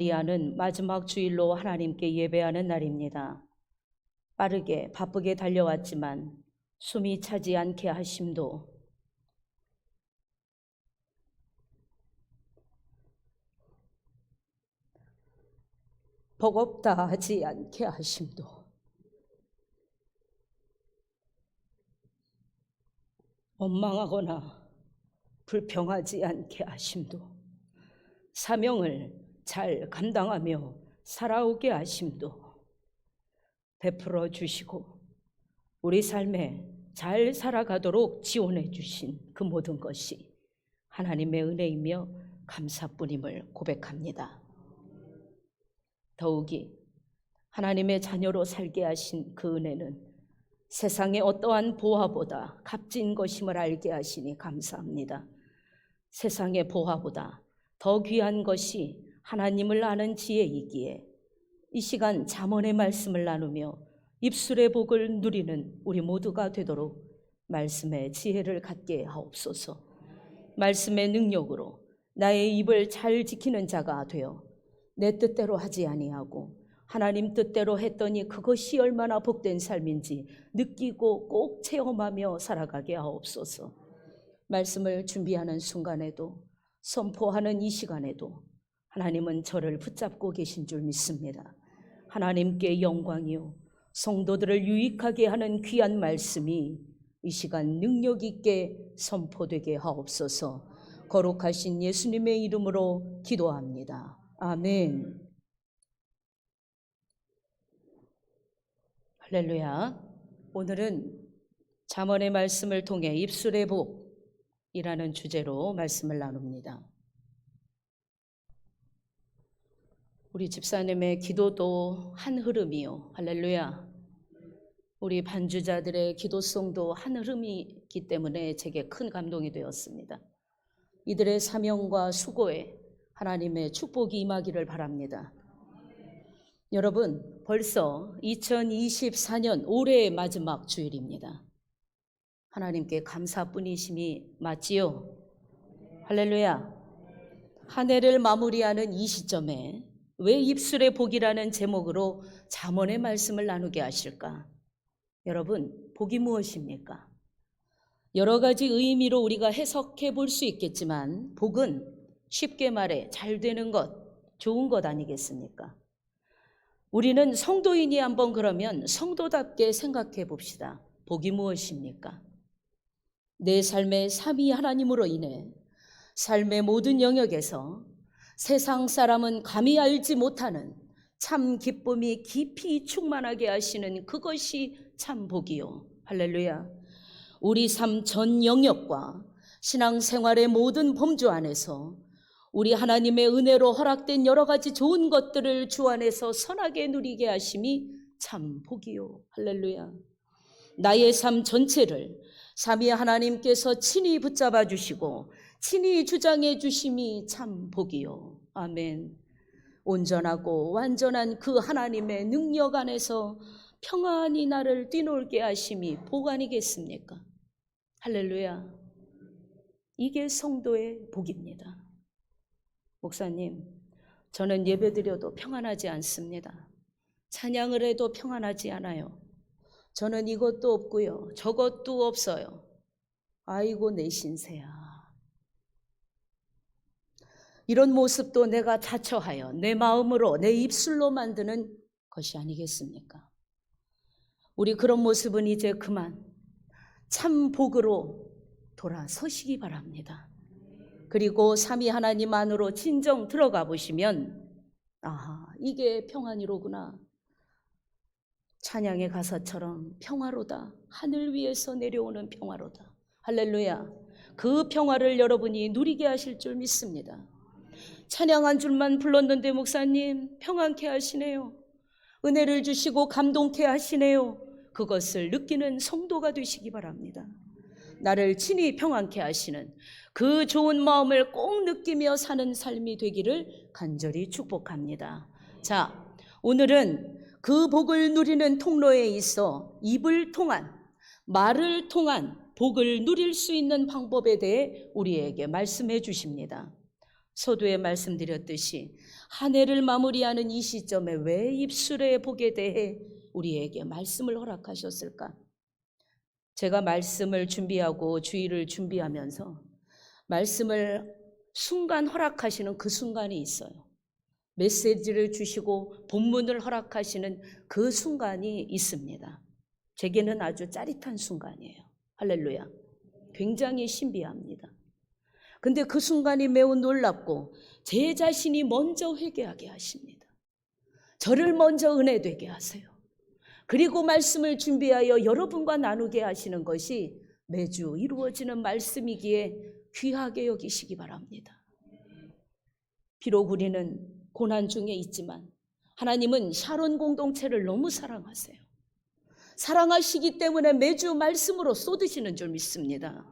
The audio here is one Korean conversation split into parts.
리아는 마지막 주일로 하나님께 예배하는 날입니다. 빠르게 바쁘게 달려왔지만 숨이 차지 않게 하심도, 버겁다 하지 않게 하심도, 원망하거나 불평하지 않게 하심도, 사명을 잘 감당하며 살아오게 하심도 베풀어 주시고 우리 삶에 잘 살아가도록 지원해 주신 그 모든 것이 하나님의 은혜이며 감사뿐임을 고백합니다. 더욱이 하나님의 자녀로 살게 하신 그 은혜는 세상의 어떠한 보화보다 값진 것임을 알게 하시니 감사합니다. 세상의 보화보다 더 귀한 것이 하나님을 아는 지혜이기에 이 시간 잠언의 말씀을 나누며 입술의 복을 누리는 우리 모두가 되도록 말씀의 지혜를 갖게 하옵소서. 말씀의 능력으로 나의 입을 잘 지키는 자가 되어 내 뜻대로 하지 아니하고 하나님 뜻대로 했더니 그것이 얼마나 복된 삶인지 느끼고 꼭 체험하며 살아가게 하옵소서. 말씀을 준비하는 순간에도 선포하는 이 시간에도 하나님은 저를 붙잡고 계신 줄 믿습니다. 하나님께 영광이요 성도들을 유익하게 하는 귀한 말씀이 이 시간 능력 있게 선포되게 하옵소서. 거룩하신 예수님의 이름으로 기도합니다. 아멘. 할렐루야. 오늘은 잠언의 말씀을 통해 입술의 복이라는 주제로 말씀을 나눕니다. 우리 집사님의 기도도 한 흐름이요. 할렐루야. 우리 반주자들의 기도송도 한 흐름이 있기 때문에 제게 큰 감동이 되었습니다. 이들의 사명과 수고에 하나님의 축복이 임하기를 바랍니다. 여러분, 벌써 2024년 올해의 마지막 주일입니다. 하나님께 감사뿐이심이 맞지요? 할렐루야. 한 해를 마무리하는 이 시점에 왜 입술의 복이라는 제목으로 잠언의 말씀을 나누게 하실까? 여러분, 복이 무엇입니까? 여러 가지 의미로 우리가 해석해 볼 수 있겠지만 복은 쉽게 말해 잘 되는 것, 좋은 것 아니겠습니까? 우리는 성도인이 한번 그러면 성도답게 생각해 봅시다. 복이 무엇입니까? 내 삶의 삼위 하나님으로 인해 삶의 모든 영역에서 세상 사람은 감히 알지 못하는 참 기쁨이 깊이 충만하게 하시는 그것이 참 복이요. 할렐루야. 우리 삶 전 영역과 신앙생활의 모든 범주 안에서 우리 하나님의 은혜로 허락된 여러 가지 좋은 것들을 주 안에서 선하게 누리게 하심이 참 복이요. 할렐루야. 나의 삶 전체를 삼위 하나님께서 친히 붙잡아 주시고 친히 주장해 주심이 참 복이요. 아멘. 온전하고 완전한 그 하나님의 능력 안에서 평안히 나를 뛰놀게 하심이 복 아니겠습니까? 할렐루야. 이게 성도의 복입니다. 목사님, 저는 예배드려도 평안하지 않습니다. 찬양을 해도 평안하지 않아요. 저는 이것도 없고요, 저것도 없어요. 아이고 내 신세야. 이런 모습도 내가 자처하여 내 마음으로 내 입술로 만드는 것이 아니겠습니까? 우리 그런 모습은 이제 그만 참 복으로 돌아서시기 바랍니다. 그리고 삼위 하나님 안으로 진정 들어가 보시면 아하, 이게 평안이로구나. 찬양의 가사처럼 평화로다. 하늘 위에서 내려오는 평화로다. 할렐루야. 그 평화를 여러분이 누리게 하실 줄 믿습니다. 찬양 한 줄만 불렀는데 목사님 평안케 하시네요. 은혜를 주시고 감동케 하시네요. 그것을 느끼는 성도가 되시기 바랍니다. 나를 친히 평안케 하시는 그 좋은 마음을 꼭 느끼며 사는 삶이 되기를 간절히 축복합니다. 자, 오늘은 그 복을 누리는 통로에 있어 입을 통한, 말을 통한 복을 누릴 수 있는 방법에 대해 우리에게 말씀해 주십니다. 서두에 말씀드렸듯이 한 해를 마무리하는 이 시점에 왜 입술의 복에 대해 우리에게 말씀을 허락하셨을까? 제가 말씀을 준비하고 주일을 준비하면서 말씀을 순간 허락하시는 그 순간이 있어요. 메시지를 주시고 본문을 허락하시는 그 순간이 있습니다. 제게는 아주 짜릿한 순간이에요. 할렐루야. 굉장히 신비합니다. 근데 그 순간이 매우 놀랍고 제 자신이 먼저 회개하게 하십니다. 저를 먼저 은혜되게 하세요. 그리고 말씀을 준비하여 여러분과 나누게 하시는 것이 매주 이루어지는 말씀이기에 귀하게 여기시기 바랍니다. 비록 우리는 고난 중에 있지만 하나님은 샤론 공동체를 너무 사랑하세요. 사랑하시기 때문에 매주 말씀으로 쏟으시는 줄 믿습니다.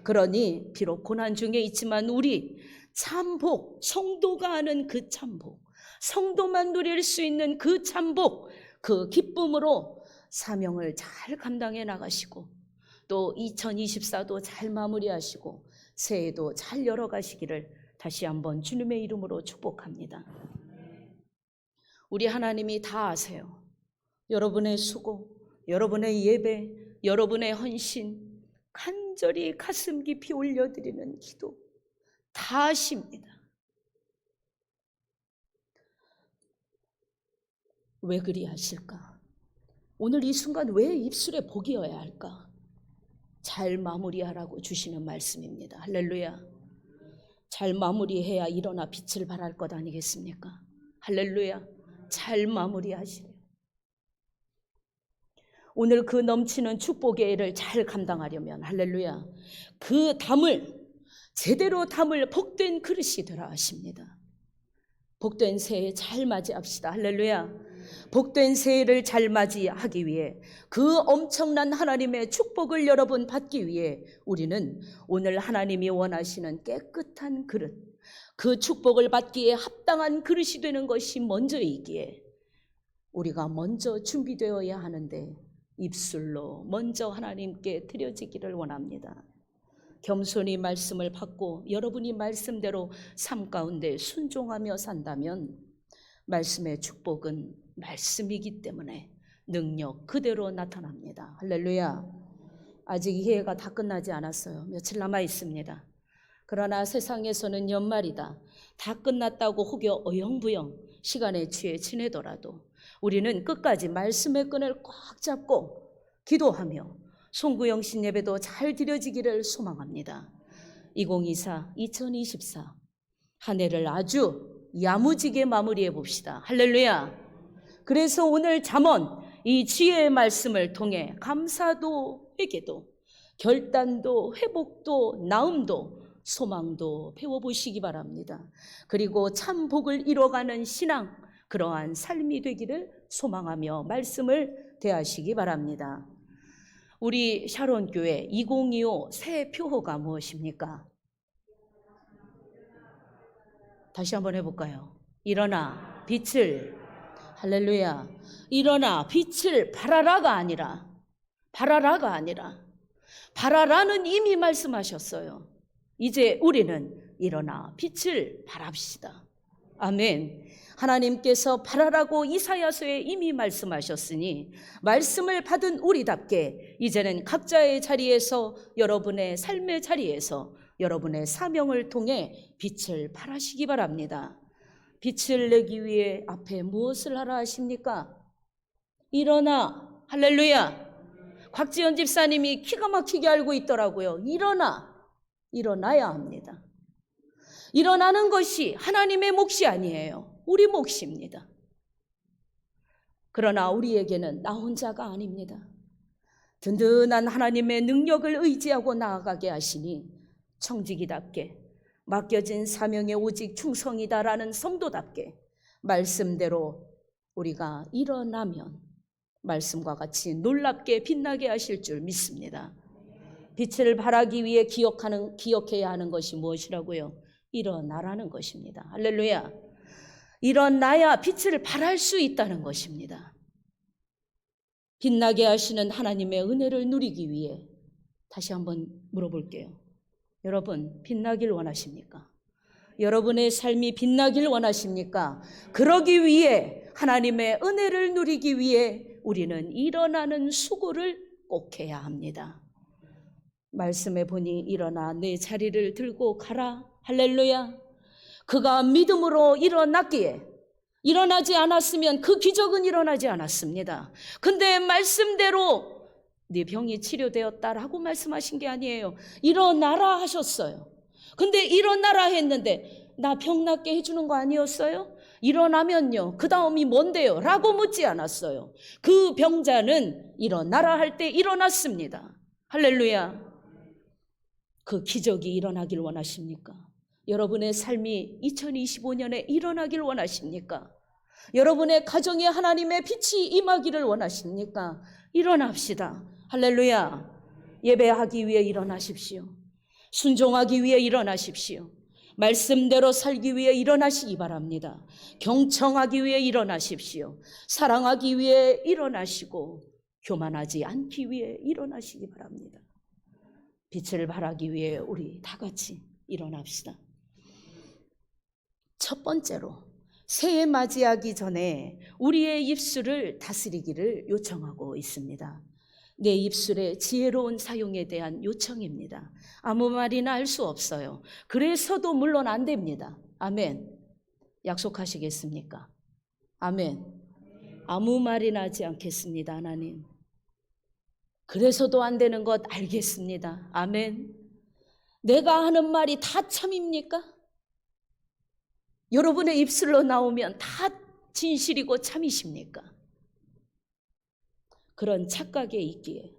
그러니 비록 고난 중에 있지만 우리 참복, 성도가 하는 그 참복, 성도만 누릴 수 있는 그 참복, 그 기쁨으로 사명을 잘 감당해 나가시고 또 2024도 잘 마무리하시고 새해도 잘 열어가시기를 다시 한번 주님의 이름으로 축복합니다. 우리 하나님이 다 아세요. 여러분의 수고, 여러분의 예배, 여러분의 헌신, 간절히 가슴 깊이 올려드리는 기도 다 아십니다. 왜 그리 하실까? 오늘 이 순간 왜 입술에 복이어야 할까? 잘 마무리하라고 주시는 말씀입니다. 할렐루야. 잘 마무리해야 일어나 빛을 발할 것 아니겠습니까? 할렐루야. 잘 마무리하시래요. 오늘 그 넘치는 축복의 애를 잘 감당하려면 할렐루야. 그 담을 제대로 담을 복된 그릇이 되라 하십니다. 복된 새해 잘 맞이합시다. 할렐루야. 복된 새해를 잘 맞이하기 위해 그 엄청난 하나님의 축복을 여러분 받기 위해 우리는 오늘 하나님이 원하시는 깨끗한 그릇, 그 축복을 받기에 합당한 그릇이 되는 것이 먼저이기에 우리가 먼저 준비되어야 하는데 입술로 먼저 하나님께 드려지기를 원합니다. 겸손히 말씀을 받고 여러분이 말씀대로 삶 가운데 순종하며 산다면 말씀의 축복은 말씀이기 때문에 능력 그대로 나타납니다. 할렐루야. 아직 이 해가 다 끝나지 않았어요. 며칠 남아 있습니다. 그러나 세상에서는 연말이다, 다 끝났다고 혹여 어영부영 시간에 취해 지내더라도 우리는 끝까지 말씀의 끈을 꽉 잡고 기도하며 송구영신 예배도 잘 드려지기를 소망합니다. 2024 한 해를 아주 야무지게 마무리해 봅시다. 할렐루야. 그래서 오늘 잠언 이 지혜의 말씀을 통해 감사도 회개도 결단도 회복도 나음도 소망도 배워보시기 바랍니다. 그리고 참 복을 이뤄가는 신앙, 그러한 삶이 되기를 소망하며 말씀을 대하시기 바랍니다. 우리 샤론교회 2025 새 표어가 무엇입니까? 다시 한번 해볼까요? 일어나 빛을, 할렐루야. 일어나 빛을 발하라가 아니라 발하라는 이미 말씀하셨어요. 이제 우리는 일어나 빛을 발합시다. 아멘. 하나님께서 발하라고 이사야서에 이미 말씀하셨으니 말씀을 받은 우리답게 이제는 각자의 자리에서 여러분의 삶의 자리에서 여러분의 사명을 통해 빛을 발하시기 바랍니다. 빛을 내기 위해 앞에 무엇을 하라 하십니까? 일어나. 할렐루야. 곽지연 집사님이 기가 막히게 알고 있더라고요. 일어나야 합니다. 일어나는 것이 하나님의 몫이 아니에요. 우리 몫입니다. 그러나 우리에게는 나 혼자가 아닙니다. 든든한 하나님의 능력을 의지하고 나아가게 하시니 청지기답게 맡겨진 사명에 오직 충성이다라는 성도답게 말씀대로 우리가 일어나면 말씀과 같이 놀랍게 빛나게 하실 줄 믿습니다. 빛을 발하기 위해 기억해야 하는 것이 무엇이라고요? 일어나라는 것입니다. 할렐루야. 일어나야 빛을 발할 수 있다는 것입니다. 빛나게 하시는 하나님의 은혜를 누리기 위해 다시 한번 물어볼게요. 여러분, 빛나길 원하십니까? 여러분의 삶이 빛나길 원하십니까? 그러기 위해, 하나님의 은혜를 누리기 위해 우리는 일어나는 수고를 꼭 해야 합니다. 말씀해 보니 일어나 내 자리를 들고 가라. 할렐루야. 그가 믿음으로 일어났기에, 일어나지 않았으면 그 기적은 일어나지 않았습니다. 근데 말씀대로 네 병이 치료되었다라고 말씀하신 게 아니에요. 일어나라 하셨어요. 근데 일어나라 했는데 나 병 낫게 해주는 거 아니었어요? 일어나면요, 그 다음이 뭔데요? 라고 묻지 않았어요. 그 병자는 일어나라 할 때 일어났습니다. 할렐루야. 그 기적이 일어나길 원하십니까? 여러분의 삶이 2025년에 일어나길 원하십니까? 여러분의 가정에 하나님의 빛이 임하기를 원하십니까? 일어납시다. 할렐루야. 예배하기 위해 일어나십시오. 순종하기 위해 일어나십시오. 말씀대로 살기 위해 일어나시기 바랍니다. 경청하기 위해 일어나십시오. 사랑하기 위해 일어나시고 교만하지 않기 위해 일어나시기 바랍니다. 빛을 발하기 위해 우리 다 같이 일어납시다. 첫 번째로, 새해 맞이하기 전에 우리의 입술을 다스리기를 요청하고 있습니다. 내 입술의 지혜로운 사용에 대한 요청입니다. 아무 말이나 할 수 없어요. 그래서도 물론 안 됩니다. 아멘. 약속하시겠습니까? 아멘. 아무 말이나 하지 않겠습니다, 하나님. 그래서도 안 되는 것 알겠습니다. 아멘. 내가 하는 말이 다 참입니까? 여러분의 입술로 나오면 다 진실이고 참이십니까? 그런 착각에 있기에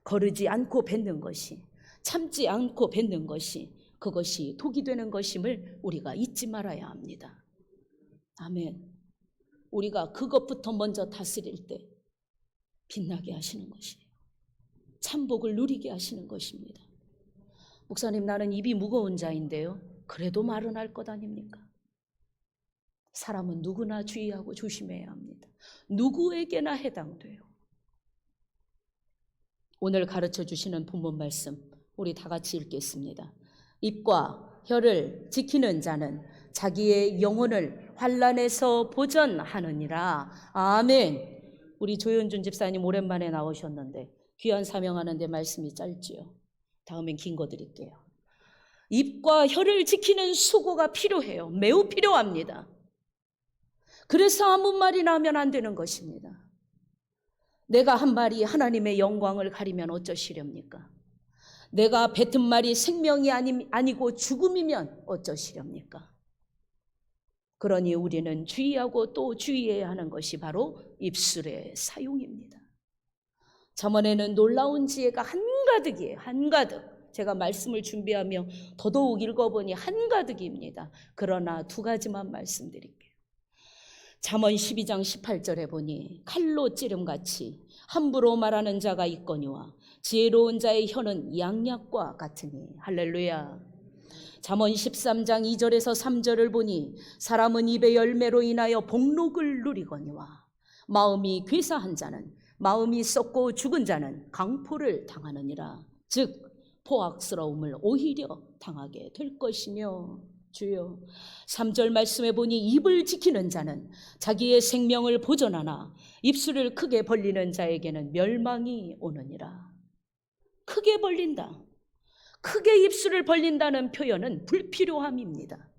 거르지 않고 뱉는 것이, 참지 않고 뱉는 것이, 그것이 독이 되는 것임을 우리가 잊지 말아야 합니다. 아멘. 우리가 그것부터 먼저 다스릴 때 빛나게 하시는 것이에요. 참복을 누리게 하시는 것입니다. 목사님, 나는 입이 무거운 자인데요. 그래도 말은 할 것 아닙니까? 사람은 누구나 주의하고 조심해야 합니다. 누구에게나 해당돼요. 오늘 가르쳐 주시는 본문 말씀 우리 다 같이 읽겠습니다. 입과 혀를 지키는 자는 자기의 영혼을 환난에서 보전하느니라. 아멘. 우리 조현준 집사님 오랜만에 나오셨는데 귀한 사명하는데 말씀이 짧지요. 다음엔 긴 거 드릴게요. 입과 혀를 지키는 수고가 필요해요. 매우 필요합니다. 그래서 아무 말이나 하면 안 되는 것입니다. 내가 한 말이 하나님의 영광을 가리면 어쩌시렵니까? 내가 뱉은 말이 생명이 아니고 죽음이면 어쩌시렵니까? 그러니 우리는 주의하고 또 주의해야 하는 것이 바로 입술의 사용입니다. 잠언에는 놀라운 지혜가 한가득이에요. 한가득. 제가 말씀을 준비하며 더더욱 읽어보니 한가득입니다. 그러나 두 가지만 말씀드릴게요. 잠언 12장 18절에 보니 칼로 찌름같이 함부로 말하는 자가 있거니와 지혜로운 자의 혀는 양약과 같으니. 할렐루야. 잠언 13장 2절에서 3절을 보니 사람은 입의 열매로 인하여 복록을 누리거니와 마음이 괴사한 자는, 마음이 썩고 죽은 자는 강포를 당하느니라. 즉 포악스러움을 오히려 당하게 될 것이며. 주여, 3절 말씀해 보니 입을 지키는 자는 자기의 생명을 보존하나 입술을 크게 벌리는 자에게는 멸망이 오느니라. 크게 벌린다. 크게 입술을 벌린다는 표현은 불필요함입니다.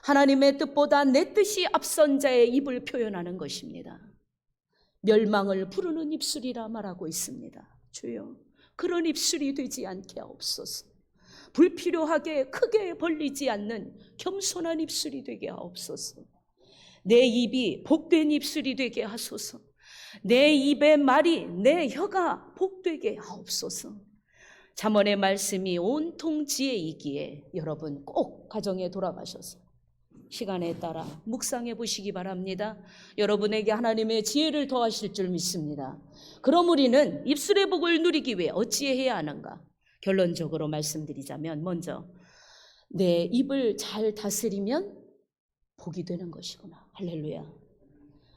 하나님의 뜻보다 내 뜻이 앞선 자의 입을 표현하는 것입니다. 멸망을 부르는 입술이라 말하고 있습니다. 주여, 그런 입술이 되지 않게 하옵소서. 불필요하게 크게 벌리지 않는 겸손한 입술이 되게 하옵소서. 내 입이 복된 입술이 되게 하소서. 내 입의 말이, 내 혀가 복되게 하옵소서. 잠언의 말씀이 온통 지혜이기에 여러분 꼭 가정에 돌아가셔서 시간에 따라 묵상해 보시기 바랍니다. 여러분에게 하나님의 지혜를 더하실 줄 믿습니다. 그럼 우리는 입술의 복을 누리기 위해 어찌해야 하는가? 결론적으로 말씀드리자면, 먼저 내 입을 잘 다스리면 복이 되는 것이구나. 할렐루야.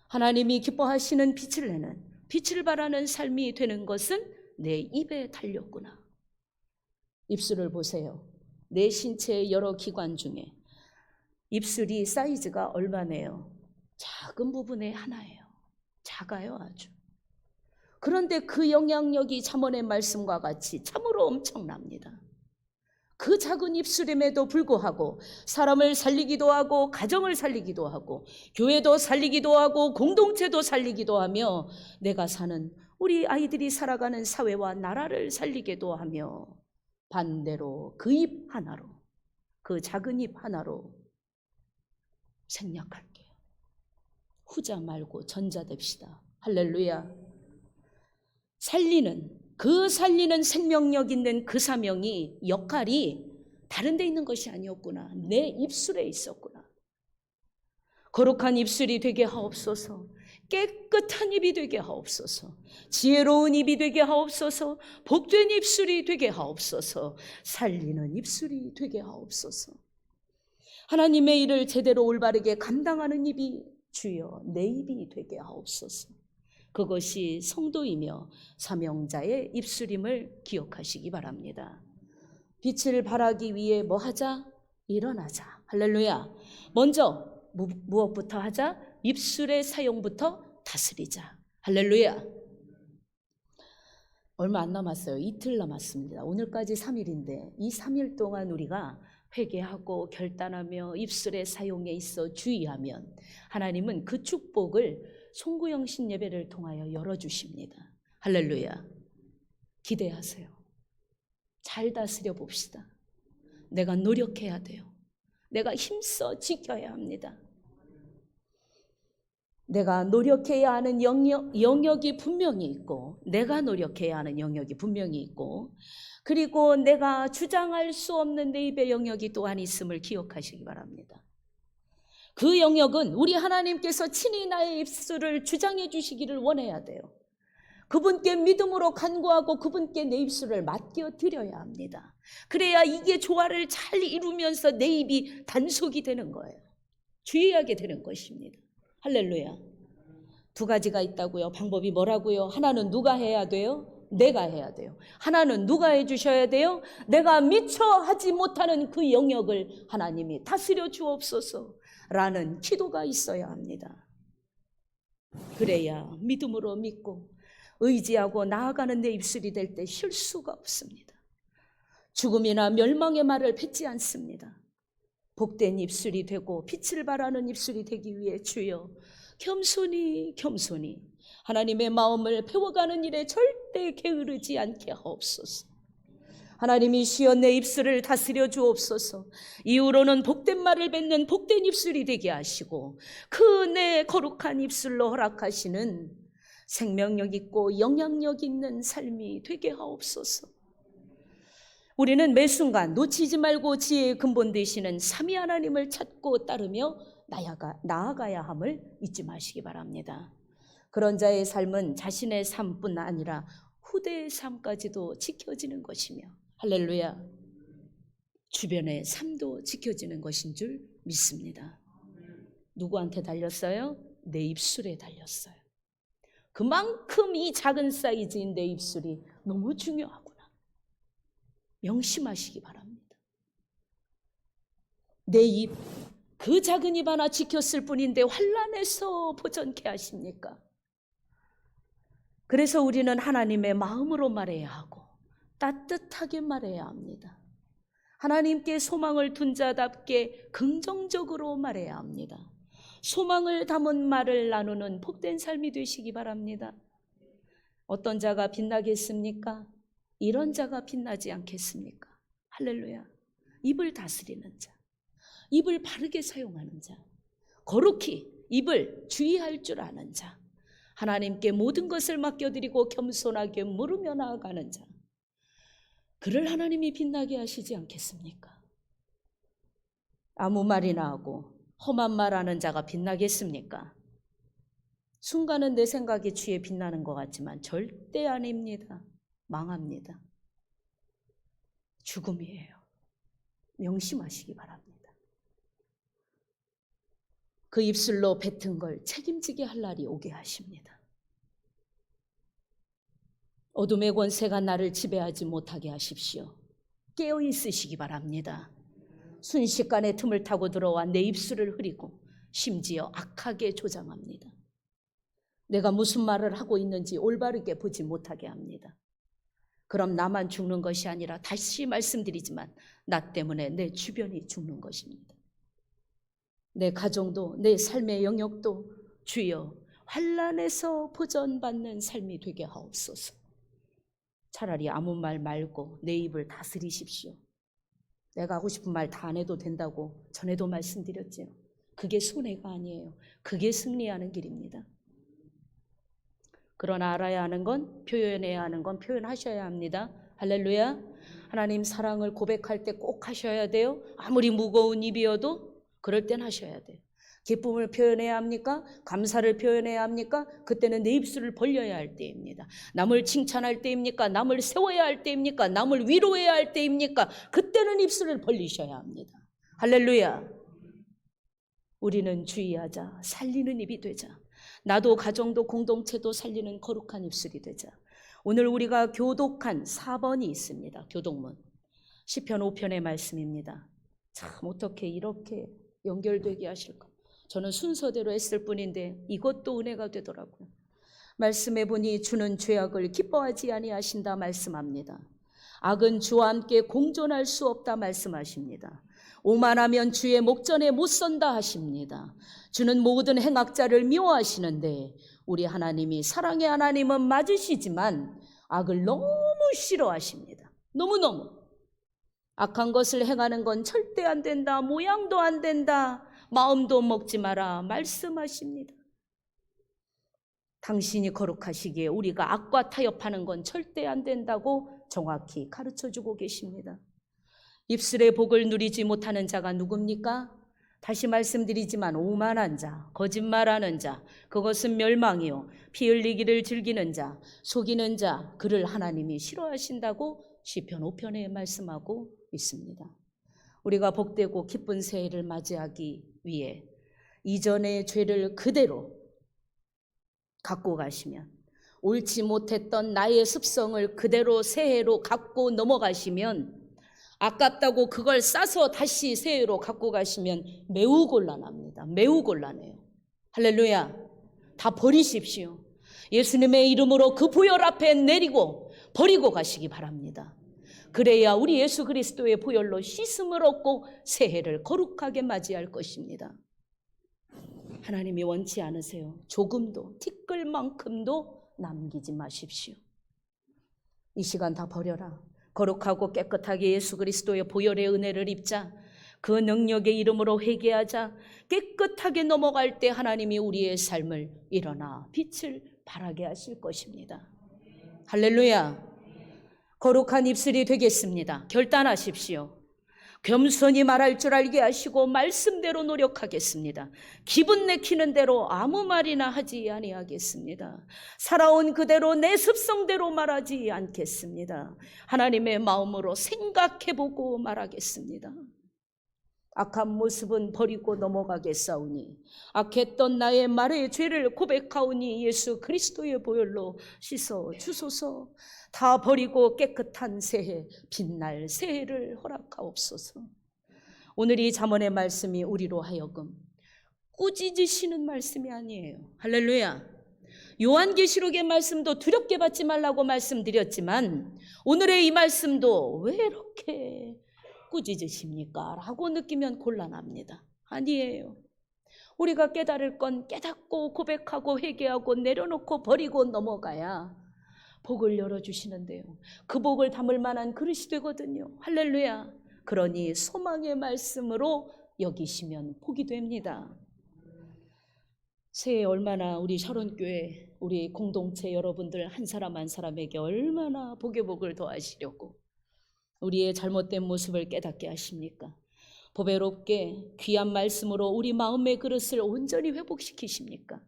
하나님이 기뻐하시는 빛을 내는, 빛을 발하는 삶이 되는 것은 내 입에 달렸구나. 입술을 보세요. 내 신체의 여러 기관 중에 입술이 사이즈가 얼마네요? 작은 부분의 하나예요. 작아요, 아주. 그런데 그 영향력이 잠언의 말씀과 같이 참으로 엄청납니다. 그 작은 입술임에도 불구하고 사람을 살리기도 하고 가정을 살리기도 하고 교회도 살리기도 하고 공동체도 살리기도 하며 내가 사는 우리 아이들이 살아가는 사회와 나라를 살리기도 하며 반대로 그 입 하나로, 그 작은 입 하나로 생략할게요. 후자 말고 전자 됩시다. 할렐루야. 살리는 생명력 있는 그 사명이, 역할이 다른 데 있는 것이 아니었구나. 내 입술에 있었구나. 거룩한 입술이 되게 하옵소서. 깨끗한 입이 되게 하옵소서. 지혜로운 입이 되게 하옵소서. 복된 입술이 되게 하옵소서. 살리는 입술이 되게 하옵소서. 하나님의 일을 제대로 올바르게 감당하는 입이 주여 내 입이 되게 하옵소서. 그것이 성도이며 사명자의 입술임을 기억하시기 바랍니다. 빛을 발하기 위해 뭐 하자? 일어나자. 할렐루야. 먼저 무엇부터 하자? 입술의 사용부터 다스리자. 할렐루야. 얼마 안 남았어요. 이틀 남았습니다. 오늘까지 3일인데 이 3일 동안 우리가 회개하고 결단하며 입술의 사용에 있어 주의하면 하나님은 그 축복을 송구영신 예배를 통하여 열어주십니다. 할렐루야. 기대하세요. 잘 다스려 봅시다. 내가 노력해야 돼요. 내가 힘써 지켜야 합니다. 내가 노력해야 하는 영역이 분명히 있고, 내가 노력해야 하는 영역이 분명히 있고, 그리고 내가 주장할 수 없는 내 입의 영역이 또한 있음을 기억하시기 바랍니다. 그 영역은 우리 하나님께서 친히 나의 입술을 주장해 주시기를 원해야 돼요. 그분께 믿음으로 간구하고 그분께 내 입술을 맡겨 드려야 합니다. 그래야 이게 조화를 잘 이루면서 내 입이 단속이 되는 거예요. 주의하게 되는 것입니다. 할렐루야. 두 가지가 있다고요. 방법이 뭐라고요? 하나는 누가 해야 돼요? 내가 해야 돼요. 하나는 누가 해주셔야 돼요? 내가 미처 하지 못하는 그 영역을 하나님이 다스려 주옵소서 라는 기도가 있어야 합니다. 그래야 믿음으로 믿고 의지하고 나아가는 내 입술이 될 때 실수가 없습니다. 죽음이나 멸망의 말을 뱉지 않습니다. 복된 입술이 되고 빛을 발하는 입술이 되기 위해 주여 겸손히 하나님의 마음을 배워가는 일에 절대 게으르지 않게 하옵소서. 하나님이 시어 내 입술을 다스려 주옵소서. 이후로는 복된 말을 뱉는 복된 입술이 되게 하시고 그 내 거룩한 입술로 허락하시는 생명력 있고 영향력 있는 삶이 되게 하옵소서. 우리는 매 순간 놓치지 말고 지혜의 근본 되시는 삼위 하나님을 찾고 따르며 나아가야 함을 잊지 마시기 바랍니다. 그런 자의 삶은 자신의 삶뿐 아니라 후대의 삶까지도 지켜지는 것이며, 할렐루야, 주변의 삶도 지켜지는 것인 줄 믿습니다. 누구한테 달렸어요? 내 입술에 달렸어요. 그만큼 이 작은 사이즈인 내 입술이 너무 중요하구나. 명심하시기 바랍니다. 내 입, 그 작은 입 하나 지켰을 뿐인데 환난에서 보전케 하십니까? 그래서 우리는 하나님의 마음으로 말해야 하고 따뜻하게 말해야 합니다. 하나님께 소망을 둔 자답게 긍정적으로 말해야 합니다. 소망을 담은 말을 나누는 복된 삶이 되시기 바랍니다. 어떤 자가 빛나겠습니까? 이런 자가 빛나지 않겠습니까? 할렐루야. 입을 다스리는 자, 입을 바르게 사용하는 자, 거룩히 입을 주의할 줄 아는 자, 하나님께 모든 것을 맡겨드리고 겸손하게 물으며 나아가는 자, 그를 하나님이 빛나게 하시지 않겠습니까? 아무 말이나 하고 험한 말하는 자가 빛나겠습니까? 순간은 내 생각에 취해 빛나는 것 같지만 절대 아닙니다. 망합니다. 죽음이에요. 명심하시기 바랍니다. 그 입술로 뱉은 걸 책임지게 할 날이 오게 하십니다. 어둠의 권세가 나를 지배하지 못하게 하십시오. 깨어 있으시기 바랍니다. 순식간에 틈을 타고 들어와 내 입술을 흐리고 심지어 악하게 조장합니다. 내가 무슨 말을 하고 있는지 올바르게 보지 못하게 합니다. 그럼 나만 죽는 것이 아니라 다시 말씀드리지만 나 때문에 내 주변이 죽는 것입니다. 내 가정도 내 삶의 영역도 주여 환난에서 보전받는 삶이 되게 하옵소서. 차라리 아무 말 말고 내 입을 다스리십시오. 내가 하고 싶은 말 다 안 해도 된다고 전에도 말씀드렸지요. 그게 손해가 아니에요. 그게 승리하는 길입니다. 그러나 알아야 하는 건, 표현해야 하는 건 표현하셔야 합니다. 할렐루야. 하나님 사랑을 고백할 때 꼭 하셔야 돼요. 아무리 무거운 입이어도 그럴 땐 하셔야 돼요. 기쁨을 표현해야 합니까? 감사를 표현해야 합니까? 그때는 내 입술을 벌려야 할 때입니다. 남을 칭찬할 때입니까? 남을 세워야 할 때입니까? 남을 위로해야 할 때입니까? 그때는 입술을 벌리셔야 합니다. 할렐루야. 우리는 주의하자. 살리는 입이 되자. 나도 가정도 공동체도 살리는 거룩한 입술이 되자. 오늘 우리가 교독한 4번이 있습니다. 교독문. 시편 5편의 말씀입니다. 참 어떻게 이렇게 연결되게 하실까? 저는 순서대로 했을 뿐인데 이것도 은혜가 되더라고요. 말씀해 보니 주는 죄악을 기뻐하지 아니하신다 말씀합니다. 악은 주와 함께 공존할 수 없다 말씀하십니다. 오만하면 주의 목전에 못 선다 하십니다. 주는 모든 행악자를 미워하시는데 우리 하나님이 사랑의 하나님은 맞으시지만 악을 너무 싫어하십니다. 너무너무. 악한 것을 행하는 건 절대 안 된다. 모양도 안 된다. 마음도 먹지 마라 말씀하십니다. 당신이 거룩하시기에 우리가 악과 타협하는 건 절대 안 된다고 정확히 가르쳐주고 계십니다. 입술의 복을 누리지 못하는 자가 누굽니까? 다시 말씀드리지만 오만한 자, 거짓말하는 자, 그것은 멸망이요 피 흘리기를 즐기는 자, 속이는 자, 그를 하나님이 싫어하신다고 시편 5편에 말씀하고 있습니다. 우리가 복되고 기쁜 새해를 맞이하기 위해 이전의 죄를 그대로 갖고 가시면, 옳지 못했던 나의 습성을 그대로 새해로 갖고 넘어가시면, 아깝다고 그걸 싸서 다시 새해로 갖고 가시면 매우 곤란합니다. 매우 곤란해요. 할렐루야. 다 버리십시오. 예수님의 이름으로 그 보혈 앞에 내리고 버리고 가시기 바랍니다. 그래야 우리 예수 그리스도의 보혈로 씻음을 얻고 새해를 거룩하게 맞이할 것입니다. 하나님이 원치 않으세요. 조금도 티끌만큼도 남기지 마십시오. 이 시간 다 버려라. 거룩하고 깨끗하게 예수 그리스도의 보혈의 은혜를 입자. 그 능력의 이름으로 회개하자. 깨끗하게 넘어갈 때 하나님이 우리의 삶을 일어나 빛을 발하게 하실 것입니다. 할렐루야. 거룩한 입술이 되겠습니다. 결단하십시오. 겸손히 말할 줄 알게 하시고 말씀대로 노력하겠습니다. 기분 내키는 대로 아무 말이나 하지 아니하겠습니다. 살아온 그대로 내 습성대로 말하지 않겠습니다. 하나님의 마음으로 생각해보고 말하겠습니다. 악한 모습은 버리고 넘어가겠사오니 악했던 나의 말의 죄를 고백하오니 예수 그리스도의 보혈로 씻어 주소서. 다 버리고 깨끗한 새해, 빛날 새해를 허락하옵소서. 오늘 이 잠언의 말씀이 우리로 하여금 꾸짖으시는 말씀이 아니에요. 할렐루야. 요한계시록의 말씀도 두렵게 받지 말라고 말씀드렸지만 오늘의 이 말씀도 왜 이렇게 꾸짖으십니까? 라고 느끼면 곤란합니다. 아니에요. 우리가 깨달을 건 깨닫고 고백하고 회개하고 내려놓고 버리고 넘어가야 복을 열어주시는데요. 그 복을 담을 만한 그릇이 되거든요. 할렐루야. 그러니 소망의 말씀으로 여기시면 복이 됩니다. 새해 얼마나 우리 샤론교회, 우리 공동체 여러분들 한 사람 한 사람에게 얼마나 복의 복을 더하시려고 우리의 잘못된 모습을 깨닫게 하십니까? 보배롭게 귀한 말씀으로 우리 마음의 그릇을 온전히 회복시키십니까?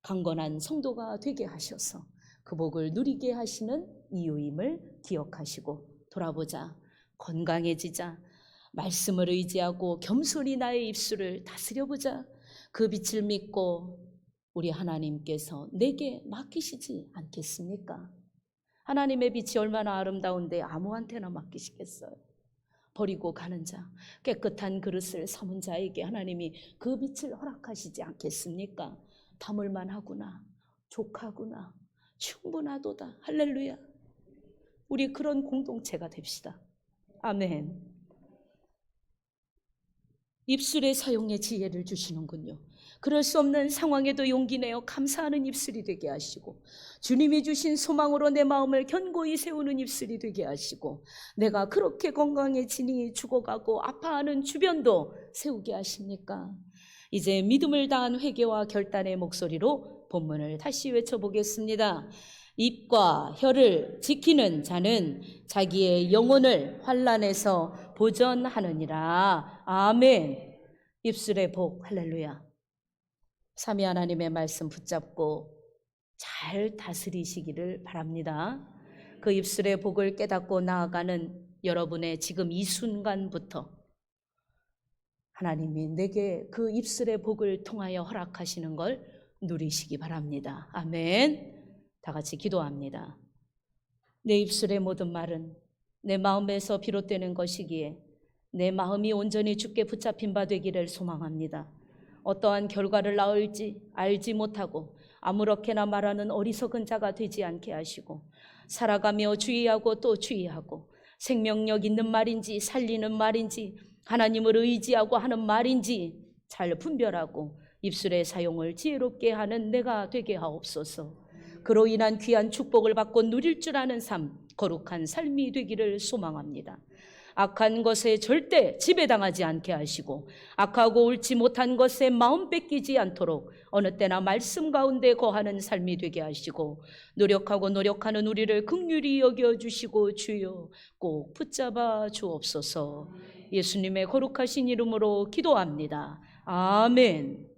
강건한 성도가 되게 하셔서 그 복을 누리게 하시는 이유임을 기억하시고 돌아보자. 건강해지자. 말씀을 의지하고 겸손히 나의 입술을 다스려보자. 그 빛을 믿고 우리 하나님께서 내게 맡기시지 않겠습니까? 하나님의 빛이 얼마나 아름다운데 아무한테나 맡기시겠어요? 버리고 가는 자, 깨끗한 그릇을 삼은 자에게 하나님이 그 빛을 허락하시지 않겠습니까? 담을만 하구나, 족하구나, 충분하도다. 할렐루야. 우리 그런 공동체가 됩시다. 아멘. 입술의 사용에 지혜를 주시는군요. 그럴 수 없는 상황에도 용기 내어 감사하는 입술이 되게 하시고, 주님이 주신 소망으로 내 마음을 견고히 세우는 입술이 되게 하시고, 내가 그렇게 건강해지니 죽어가고 아파하는 주변도 세우게 하십니까? 이제 믿음을 다한 회개와 결단의 목소리로 본문을 다시 외쳐보겠습니다. 입과 혀를 지키는 자는 자기의 영혼을 환난에서 보전하느니라. 아멘. 입술의 복. 할렐루야. 삼위 하나님의 말씀 붙잡고 잘 다스리시기를 바랍니다. 그 입술의 복을 깨닫고 나아가는 여러분의 지금 이 순간부터 하나님이 내게 그 입술의 복을 통하여 허락하시는 걸 누리시기 바랍니다. 아멘. 다 같이 기도합니다. 내 입술의 모든 말은 내 마음에서 비롯되는 것이기에 내 마음이 온전히 주께 붙잡힌 바 되기를 소망합니다. 어떠한 결과를 낳을지 알지 못하고 아무렇게나 말하는 어리석은 자가 되지 않게 하시고, 살아가며 주의하고 또 주의하고, 생명력 있는 말인지 살리는 말인지 하나님을 의지하고 하는 말인지 잘 분별하고 입술의 사용을 지혜롭게 하는 내가 되게 하옵소서. 그로 인한 귀한 축복을 받고 누릴 줄 아는 삶, 거룩한 삶이 되기를 소망합니다. 악한 것에 절대 지배당하지 않게 하시고, 악하고 옳지 못한 것에 마음 뺏기지 않도록 어느 때나 말씀 가운데 거하는 삶이 되게 하시고, 노력하는 우리를 긍휼히 여겨주시고 주여 꼭 붙잡아 주옵소서. 예수님의 거룩하신 이름으로 기도합니다. 아멘.